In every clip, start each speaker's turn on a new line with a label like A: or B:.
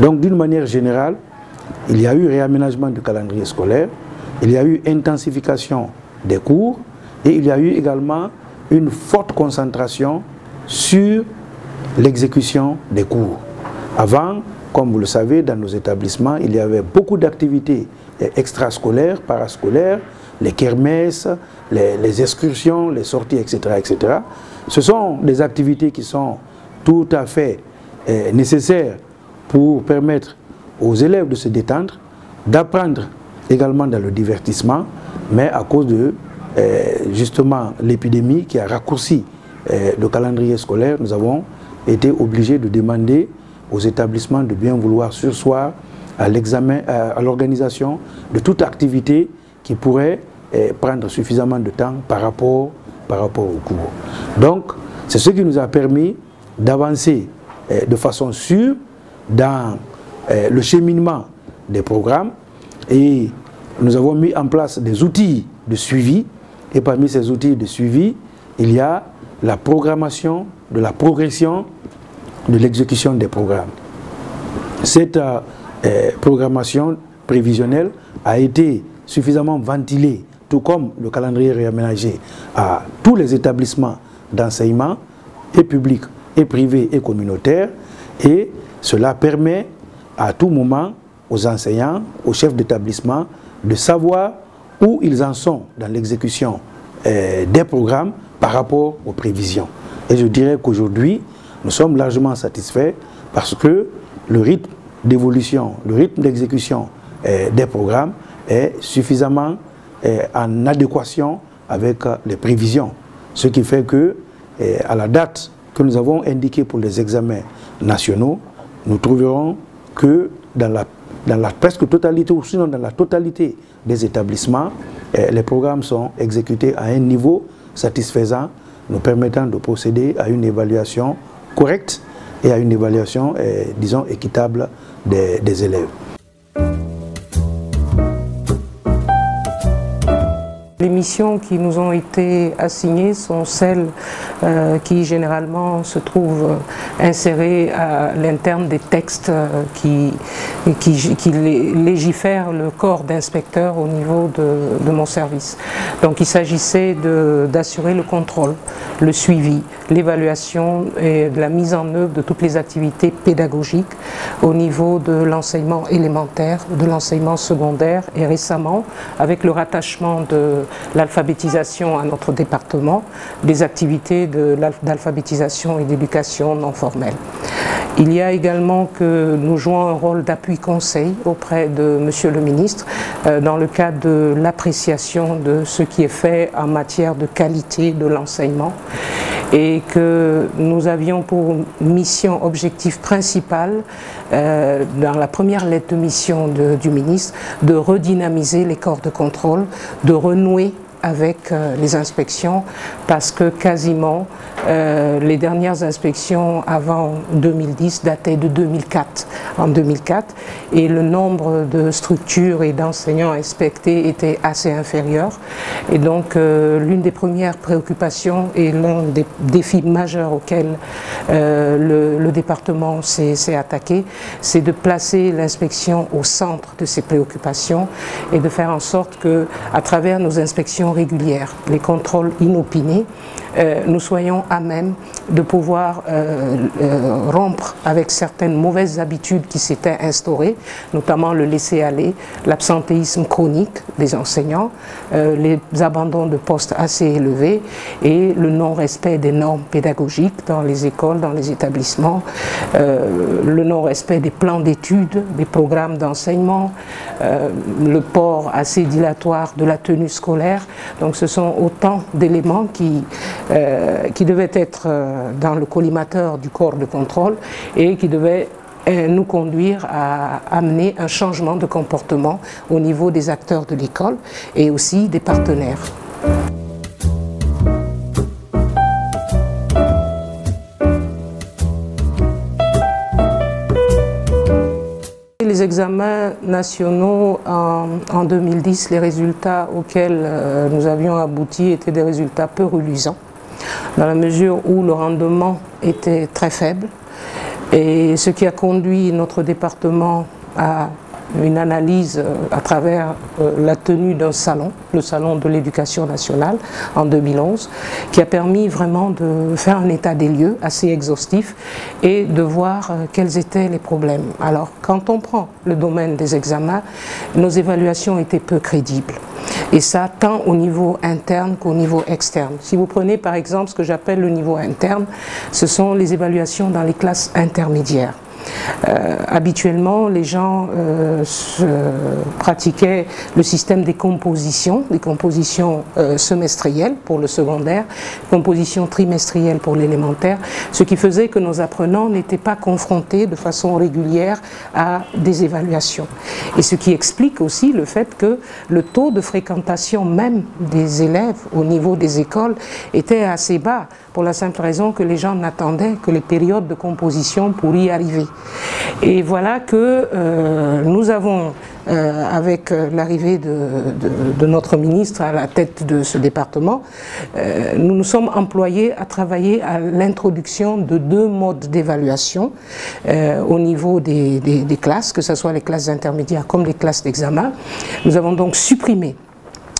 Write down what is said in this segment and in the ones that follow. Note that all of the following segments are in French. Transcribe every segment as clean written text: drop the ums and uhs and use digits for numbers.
A: Donc d'une manière générale, il y a eu réaménagement du calendrier scolaire, il y a eu intensification des cours et il y a eu également une forte concentration sur l'exécution des cours. Avant, comme vous le savez, dans nos établissements, il y avait beaucoup d'activités extrascolaires, parascolaires, les kermesses, les excursions, les sorties, etc., etc. Ce sont des activités qui sont tout à fait nécessaires pour permettre aux élèves de se détendre, d'apprendre également dans le divertissement, mais à cause de justement l'épidémie qui a raccourci le calendrier scolaire, nous avons été obligés de demander aux établissements de bien vouloir surseoir à l'examen, à l'organisation de toute activité qui pourrait prendre suffisamment de temps par rapport au cours. Donc, c'est ce qui nous a permis d'avancer de façon sûre dans le cheminement des programmes et nous avons mis en place des outils de suivi et parmi ces outils de suivi, il y a la programmation de la progression de l'exécution des programmes. Cette programmation prévisionnelle a été suffisamment ventilée, tout comme le calendrier réaménagé, à tous les établissements d'enseignement, et publics, et privés, et communautaires, et cela permet à tout moment aux enseignants, aux chefs d'établissement, de savoir où ils en sont dans l'exécution des programmes par rapport aux prévisions. Et je dirais qu'aujourd'hui, nous sommes largement satisfaits parce que le rythme d'évolution, le rythme d'exécution des programmes est suffisamment en adéquation avec les prévisions. Ce qui fait que, à la date que nous avons indiquée pour les examens nationaux, nous trouverons que dans la presque totalité, ou sinon dans la totalité des établissements, les programmes sont exécutés à un niveau satisfaisant, nous permettant de procéder à une évaluation correcte et à une évaluation, disons, équitable des élèves.
B: Les missions qui nous ont été assignées sont celles qui généralement se trouvent insérées à l'interne des textes qui légifèrent le corps d'inspecteurs au niveau de mon service. Donc il s'agissait d'assurer le contrôle, le suivi, l'évaluation et de la mise en œuvre de toutes les activités pédagogiques au niveau de l'enseignement élémentaire, de l'enseignement secondaire et récemment avec le rattachement de l'alphabétisation à notre département, des activités d'alphabétisation et d'éducation non formelle. Il y a également que nous jouons un rôle d'appui-conseil auprès de Monsieur le ministre dans le cadre de l'appréciation de ce qui est fait en matière de qualité de l'enseignement et que nous avions pour mission, objectif principal, dans la première lettre de mission du ministre, de redynamiser les corps de contrôle, de renouer avec les inspections parce que quasiment les dernières inspections avant 2010 dataient de 2004, en 2004 et le nombre de structures et d'enseignants inspectés était assez inférieur et donc l'une des premières préoccupations et l'un des défis majeurs auxquels le département s'est attaqué, c'est de placer l'inspection au centre de ces préoccupations et de faire en sorte que à travers nos inspections régulières, les contrôles inopinés, nous soyons à même de pouvoir rompre avec certaines mauvaises habitudes qui s'étaient instaurées, notamment le laisser-aller, l'absentéisme chronique des enseignants, les abandons de postes assez élevés et le non-respect des normes pédagogiques dans les écoles, dans les établissements, le non-respect des plans d'études, des programmes d'enseignement, le port assez dilatoire de la tenue scolaire. Donc ce sont autant d'éléments qui devaient être dans le collimateur du corps de contrôle et qui devaient nous conduire à amener un changement de comportement au niveau des acteurs de l'école et aussi des partenaires. Les examens nationaux en 2010, les résultats auxquels nous avions abouti étaient des résultats peu reluisants, dans la mesure où le rendement était très faible Et ce qui a conduit notre département à une analyse à travers la tenue d'un salon, le salon de l'éducation nationale en 2011, qui a permis vraiment de faire un état des lieux assez exhaustif et de voir quels étaient les problèmes. Alors, quand on prend le domaine des examens, nos évaluations étaient peu crédibles. Et ça, tant au niveau interne qu'au niveau externe. Si vous prenez par exemple ce que j'appelle le niveau interne, ce sont les évaluations dans les classes intermédiaires. Habituellement, les gens pratiquaient le système des compositions semestrielles pour le secondaire, compositions trimestrielles pour l'élémentaire, ce qui faisait que nos apprenants n'étaient pas confrontés de façon régulière à des évaluations. Et ce qui explique aussi le fait que le taux de fréquentation même des élèves au niveau des écoles était assez bas, pour la simple raison que les gens n'attendaient que les périodes de composition pour y arriver. Et voilà que nous avons, avec l'arrivée de notre ministre à la tête de ce département, nous nous sommes employés à travailler à l'introduction de 2 modes d'évaluation au niveau des classes, que ce soit les classes intermédiaires comme les classes d'examen. Nous avons donc supprimé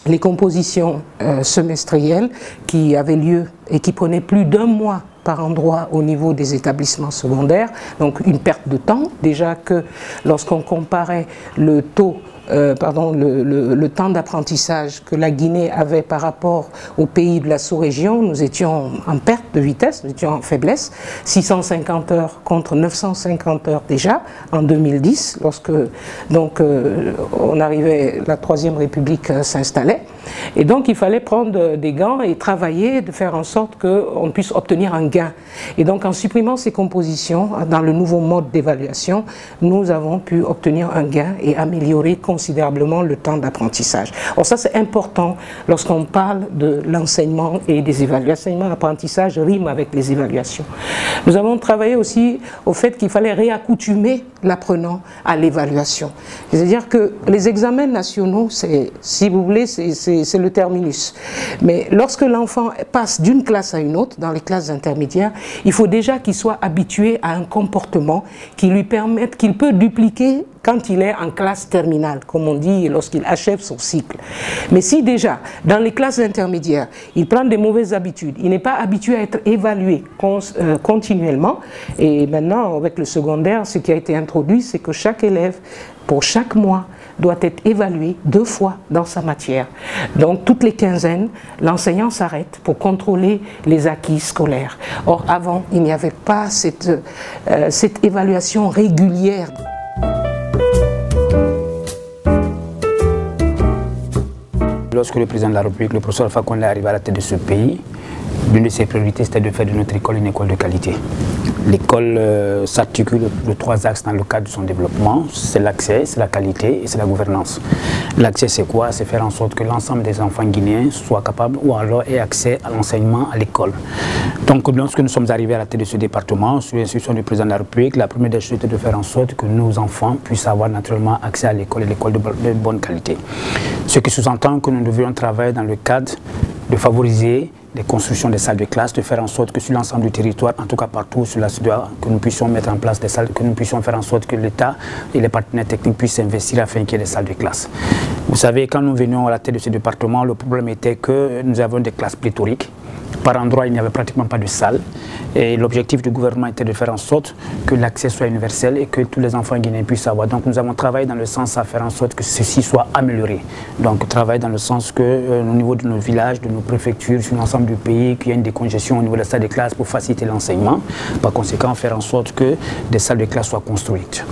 B: les compositions semestrielles qui avaient lieu et qui prenaient plus d'1 mois par endroit au niveau des établissements secondaires, donc une perte de temps, déjà que lorsqu'on comparait le taux le temps d'apprentissage que la Guinée avait par rapport aux pays de la sous-région, nous étions en perte de vitesse, nous étions en faiblesse, 650 heures contre 950 heures déjà en 2010, lorsque donc on arrivait, la Troisième République s'installait. Et donc il fallait prendre des gants et travailler, de faire en sorte qu'on puisse obtenir un gain. Et donc en supprimant ces compositions, dans le nouveau mode d'évaluation, nous avons pu obtenir un gain et améliorer considérablement le temps d'apprentissage. Alors ça c'est important lorsqu'on parle de l'enseignement et des évaluations. L'enseignement et l'apprentissage rime avec les évaluations. Nous avons travaillé aussi au fait qu'il fallait réaccoutumer l'apprenant à l'évaluation. C'est-à-dire que les examens nationaux, si vous voulez, c'est le terminus. Mais lorsque l'enfant passe d'une classe à une autre, dans les classes intermédiaires, il faut déjà qu'il soit habitué à un comportement qui lui permette, qu'il peut dupliquer quand il est en classe terminale, comme on dit, lorsqu'il achève son cycle. Mais si déjà, dans les classes intermédiaires, il prend des mauvaises habitudes, il n'est pas habitué à être évalué continuellement, et maintenant, avec le secondaire, ce qui a été introduit, c'est que chaque élève, pour chaque mois, doit être évalué 2 fois dans sa matière. Donc, toutes les quinzaines, l'enseignant s'arrête pour contrôler les acquis scolaires. Or, avant, il n'y avait pas cette évaluation régulière.
C: Lorsque le président de la République, le professeur Alpha Condé, est arrivé à la tête de ce pays, l'une de ses priorités, c'était de faire de notre école une école de qualité. L'école s'articule de 3 axes dans le cadre de son développement. C'est l'accès, c'est la qualité et c'est la gouvernance. L'accès, c'est quoi? C'est faire en sorte que l'ensemble des enfants guinéens soient capables ou alors aient accès à l'enseignement à l'école. Donc, lorsque nous sommes arrivés à la tête de ce département, sous l'instruction du président de la République, la première des choses était de faire en sorte que nos enfants puissent avoir naturellement accès à l'école et l'école de bonne qualité. Ce qui sous-entend que nous devions travailler dans le cadre de favoriser les constructions des salles de classe, de faire en sorte que sur l'ensemble du territoire, en tout cas partout sur la SUDA, que nous puissions mettre en place des salles, que nous puissions faire en sorte que l'État et les partenaires techniques puissent investir afin qu'il y ait des salles de classe. Vous savez, quand nous venions à la tête de ce département, le problème était que nous avions des classes pléthoriques. Par endroit, il n'y avait pratiquement pas de salle. Et l'objectif du gouvernement était de faire en sorte que l'accès soit universel et que tous les enfants guinéens puissent avoir. Donc nous avons travaillé dans le sens à faire en sorte que ceci soit amélioré. Donc travailler dans le sens que au niveau de nos villages, de nos préfectures, sur l'ensemble du pays, qu'il y ait une décongestion au niveau de la salle de classe pour faciliter l'enseignement. Par conséquent, faire en sorte que des salles de classe soient construites.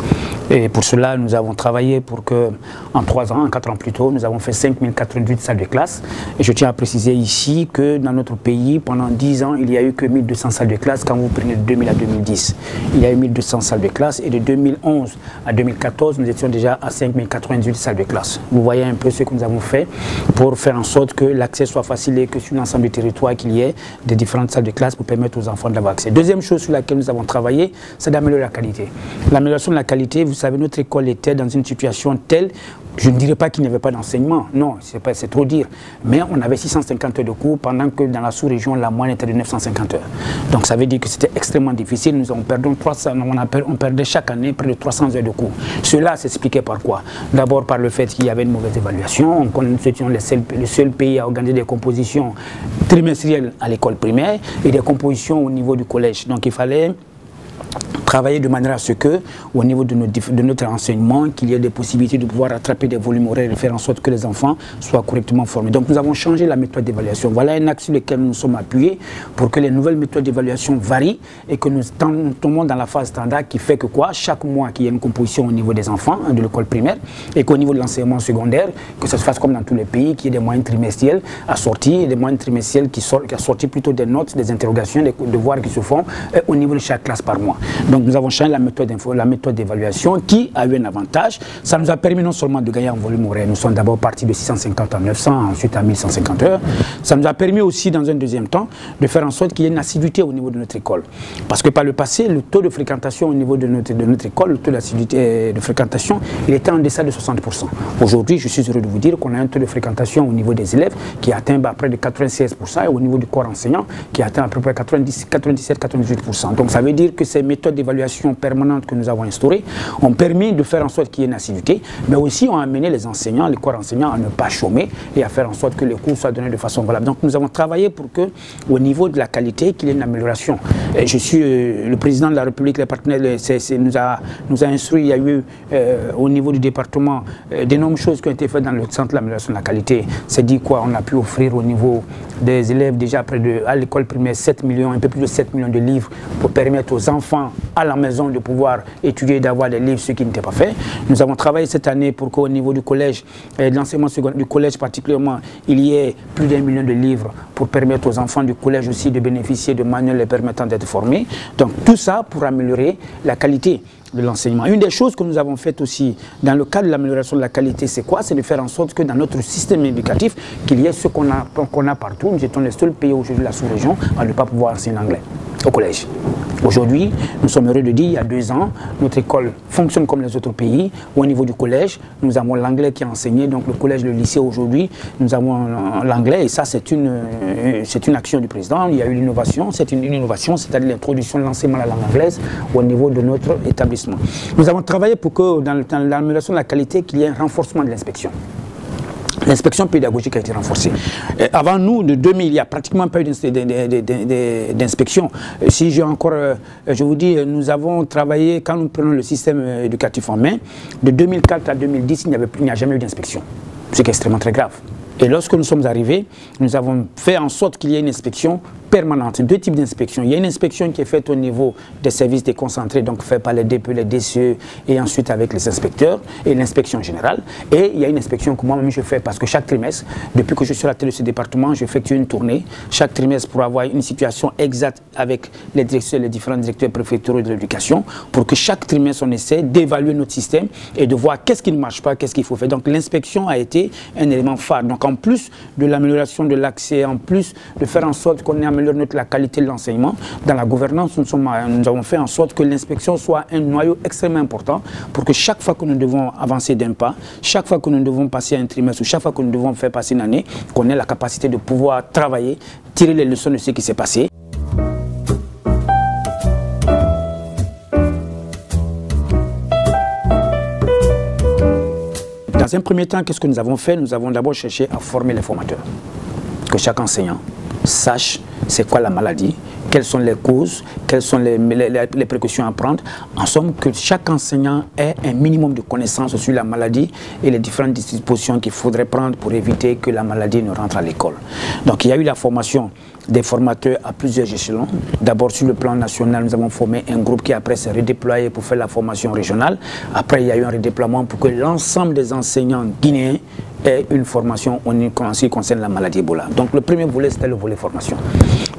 C: Et pour cela, nous avons travaillé pour que, en 3 ans, en 4 ans plus tôt, nous avons fait 5088 salles de classe. Et je tiens à préciser ici que dans notre pays, pendant 10 ans, il n'y a eu que 1200 salles de classe quand vous prenez de 2000 à 2010. Il y a eu 1200 salles de classe et de 2011 à 2014, nous étions déjà à 5098 salles de classe. Vous voyez un peu ce que nous avons fait pour faire en sorte que l'accès soit facile et que sur l'ensemble du territoire, qu'il y ait des différentes salles de classe pour permettre aux enfants d'avoir accès. Deuxième chose sur laquelle nous avons travaillé, c'est d'améliorer la qualité. L'amélioration de la qualité, vous savez, notre école était dans une situation telle, je ne dirais pas qu'il n'y avait pas d'enseignement, non, c'est trop dire, mais on avait 650 heures de cours pendant que dans la sous-région, région, la moyenne était de 950 heures. Donc ça veut dire que c'était extrêmement difficile. Nous avons perdu on perdait chaque année près de 300 heures de cours. Cela s'expliquait par quoi? D'abord par le fait qu'il y avait une mauvaise évaluation. Nous étions le seul pays à organiser des compositions trimestrielles à l'école primaire et des compositions au niveau du collège. Donc il fallait travailler de manière à ce que, au niveau de notre enseignement, qu'il y ait des possibilités de pouvoir rattraper des volumes horaires et faire en sorte que les enfants soient correctement formés. Donc nous avons changé la méthode d'évaluation. Voilà un axe sur lequel nous sommes appuyés pour que les nouvelles méthodes d'évaluation varient et que nous tombons dans la phase standard qui fait que quoi? Chaque mois qu'il y ait une composition au niveau des enfants de l'école primaire et qu'au niveau de l'enseignement secondaire, que ça se fasse comme dans tous les pays, qu'il y ait des moyennes trimestrielles assorties et des moyennes trimestrielles qui assorties plutôt des notes, des interrogations, des devoirs qui se font au niveau de chaque classe par mois. Donc nous avons changé la méthode d'évaluation qui a eu un avantage. Ça nous a permis non seulement de gagner en volume horaire, nous sommes d'abord partis de 650 à 900, ensuite à 1150 heures. Ça nous a permis aussi dans un deuxième temps de faire en sorte qu'il y ait une assiduité au niveau de notre école. Parce que par le passé, le taux de fréquentation au niveau de notre école, le taux d'assiduité de fréquentation, il était en deçà de 60%. Aujourd'hui, je suis heureux de vous dire qu'on a un taux de fréquentation au niveau des élèves qui atteint près de 96% et au niveau du corps enseignant qui atteint à peu près 97-98%. Donc ça veut dire que ces méthodes d'évaluation permanente que nous avons instaurées ont permis de faire en sorte qu'il y ait une assiduité, mais aussi ont amené les enseignants, les corps enseignants à ne pas chômer et à faire en sorte que les cours soient donnés de façon valable. Donc nous avons travaillé pour que, au niveau de la qualité, qu'il y ait une amélioration. Et je suis le président de la République, les partenaires nous a instruit, il y a eu au niveau du département d'énormes choses qui ont été faites dans le centre de l'amélioration de la qualité. C'est dit quoi? On a pu offrir au niveau des élèves déjà à l'école primaire 7 millions, un peu plus de 7 millions de livres pour permettre aux enfants à la maison de pouvoir étudier et d'avoir des livres, ce qui n'était pas fait. Nous avons travaillé cette année pour qu'au niveau du collège, de l'enseignement secondaire, du collège particulièrement, il y ait plus d'1 million de livres pour permettre aux enfants du collège aussi de bénéficier de manuels les permettant d'être formés. Donc tout ça pour améliorer la qualité de l'enseignement. Une des choses que nous avons faites aussi dans le cadre de l'amélioration de la qualité, c'est quoi? C'est de faire en sorte que dans notre système éducatif, qu'il y ait ce qu'on a partout. Nous étions les seuls pays aujourd'hui de la sous-région à ne pas pouvoir enseigner l'anglais au collège. Aujourd'hui, nous sommes heureux de dire, il y a 2 ans, notre école fonctionne comme les autres pays. Au niveau du collège, nous avons l'anglais qui est enseigné, donc le collège, le lycée aujourd'hui, nous avons l'anglais et ça c'est une action du président. Il y a eu l'innovation, c'est une innovation, c'est-à-dire l'introduction de l'enseignement de la langue anglaise au niveau de notre établissement. Nous avons travaillé pour que dans l'amélioration de la qualité, qu'il y ait un renforcement de l'inspection. L'inspection pédagogique a été renforcée. Avant nous, de 2000, il n'y a pratiquement pas eu d'inspection. Si j'ai encore, je vous dis, nous avons travaillé, quand nous prenons le système éducatif en main, de 2004 à 2010, il n'y a jamais eu d'inspection. Ce qui est extrêmement très grave. Et lorsque nous sommes arrivés, nous avons fait en sorte qu'il y ait une inspection permanente. 2 types d'inspection. Il y a une inspection qui est faite au niveau des services déconcentrés, donc faite par les DPE, les DCE et ensuite avec les inspecteurs et l'inspection générale. Et il y a une inspection que moi-même je fais parce que chaque trimestre, depuis que je suis à la tête de ce département, j'effectue une tournée chaque trimestre pour avoir une situation exacte avec les directeurs, les différents directeurs préfectoraux de l'éducation pour que chaque trimestre on essaie d'évaluer notre système et de voir qu'est-ce qui ne marche pas, qu'est-ce qu'il faut faire. Donc l'inspection a été un élément phare. Donc en plus de l'amélioration de l'accès, en plus de faire en sorte qu'on améliore la qualité de l'enseignement, dans la gouvernance, nous avons fait en sorte que l'inspection soit un noyau extrêmement important pour que chaque fois que nous devons avancer d'un pas, chaque fois que nous devons passer un trimestre ou chaque fois que nous devons faire passer une année, qu'on ait la capacité de pouvoir travailler, tirer les leçons de ce qui s'est passé. Dans un premier temps, qu'est-ce que nous avons fait? Nous avons d'abord cherché à former les formateurs. Que chaque enseignant sache c'est quoi la maladie, quelles sont les causes, quelles sont les précautions à prendre. En somme, que chaque enseignant ait un minimum de connaissances sur la maladie et les différentes dispositions qu'il faudrait prendre pour éviter que la maladie ne rentre à l'école. Donc il y a eu la formation des formateurs à plusieurs échelons. D'abord sur le plan national, nous avons formé un groupe qui après s'est redéployé pour faire la formation régionale. Après, il y a eu un redéploiement pour que l'ensemble des enseignants guinéens aient une formation en ce qui concerne la maladie Ebola. Donc le premier volet, c'était le volet formation.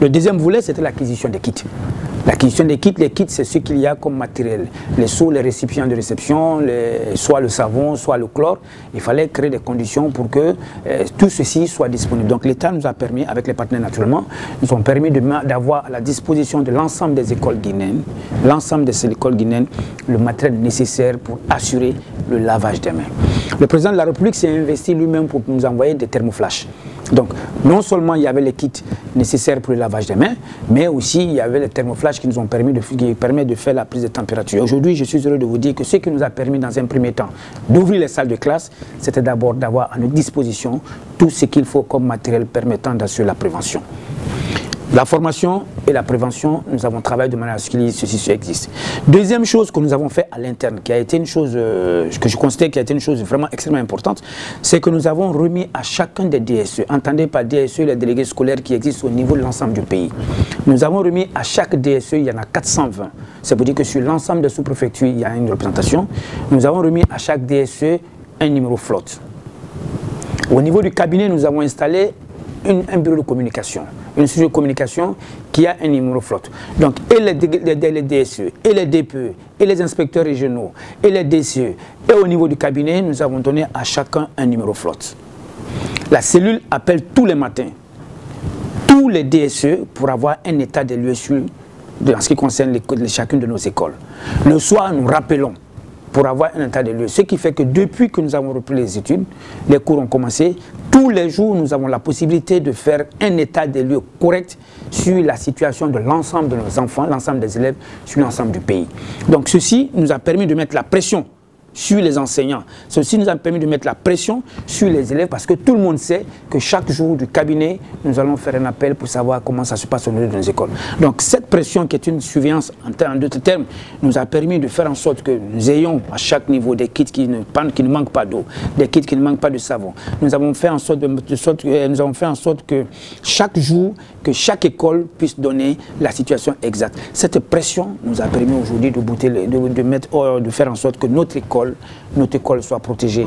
C: Le deuxième volet, c'était l'acquisition des kits. L'acquisition des kits, les kits, c'est ce qu'il y a comme matériel. Les seaux, les récipients de réception, soit le savon, soit le chlore. Il fallait créer des conditions pour que tout ceci soit disponible. Donc l'État nous a permis, avec les partenaires naturellement, nous ont permis d'avoir à la disposition de l'ensemble des écoles guinéennes, le matériel nécessaire pour assurer le lavage des mains. Le président de la République s'est investi lui-même pour nous envoyer des thermoflash. Donc, non seulement il y avait les kits nécessaires pour le lavage des mains, mais aussi il y avait les thermoflages qui nous ont permis de faire la prise de température. Aujourd'hui, je suis heureux de vous dire que ce qui nous a permis dans un premier temps d'ouvrir les salles de classe, c'était d'abord d'avoir à notre disposition tout ce qu'il faut comme matériel permettant d'assurer la prévention. La formation et la prévention, nous avons travaillé de manière à ce que ceci existe. Deuxième chose que nous avons fait à l'interne, qui a été une chose que je considère qui a été une chose vraiment extrêmement importante, c'est que nous avons remis à chacun des DSE, entendez par DSE les délégués scolaires qui existent au niveau de l'ensemble du pays. Nous avons remis à chaque DSE, il y en a 420. Ça veut dire que sur l'ensemble des sous-préfectures, il y a une représentation. Nous avons remis à chaque DSE un numéro flotte. Au niveau du cabinet, nous avons installé un bureau de communication, une structure de communication qui a un numéro flotte. Donc, et les DSE, et les DPE, et les inspecteurs régionaux, et les DCE, et au niveau du cabinet, nous avons donné à chacun un numéro flotte. La cellule appelle tous les matins tous les DSE pour avoir un état des lieux en ce qui concerne chacune de nos écoles. Le soir, nous rappelons pour avoir un état des lieux. Ce qui fait que depuis que nous avons repris les études, les cours ont commencé, tous les jours nous avons la possibilité de faire un état des lieux correct sur la situation de l'ensemble de nos enfants, l'ensemble des élèves, sur l'ensemble du pays. Donc ceci nous a permis de mettre la pression sur les enseignants. Ceci nous a permis de mettre la pression sur les élèves parce que tout le monde sait que chaque jour du cabinet, nous allons faire un appel pour savoir comment ça se passe au niveau de nos écoles. Donc cette pression qui est une surveillance en d'autres termes nous a permis de faire en sorte que nous ayons à chaque niveau des kits qui ne manquent pas d'eau, des kits qui ne manquent pas de savon. Nous avons fait en sorte que chaque jour, que chaque école puisse donner la situation exacte. Cette pression nous a permis aujourd'hui de faire en sorte que notre école soit protégée.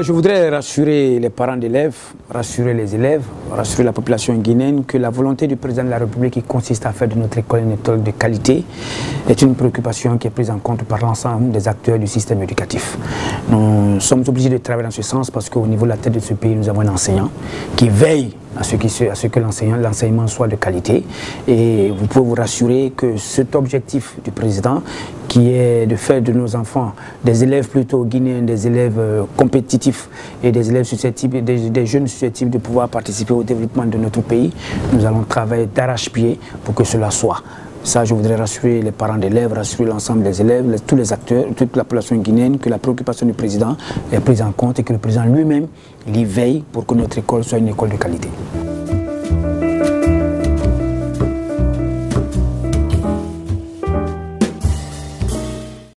C: Je voudrais rassurer les parents d'élèves, rassurer les élèves, rassurer la population guinéenne que la volonté du président de la République qui consiste à faire de notre école une école de qualité est une préoccupation qui est prise en compte par l'ensemble des acteurs du système éducatif. Nous sommes obligés de travailler dans ce sens parce qu'au niveau de la tête de ce pays, nous avons un enseignant qui veille à ce que l'enseignement soit de qualité. Et vous pouvez vous rassurer que cet objectif du président, qui est de faire de nos enfants des élèves plutôt guinéens, des élèves compétitifs et des élèves susceptibles, des jeunes susceptibles de pouvoir participer au développement de notre pays, nous allons travailler d'arrache-pied pour que cela soit. Ça, je voudrais rassurer les parents d'élèves, rassurer l'ensemble des élèves, tous les acteurs, toute la population guinéenne, que la préoccupation du président est prise en compte et que le président lui-même, il y veille pour que notre école soit une école de qualité.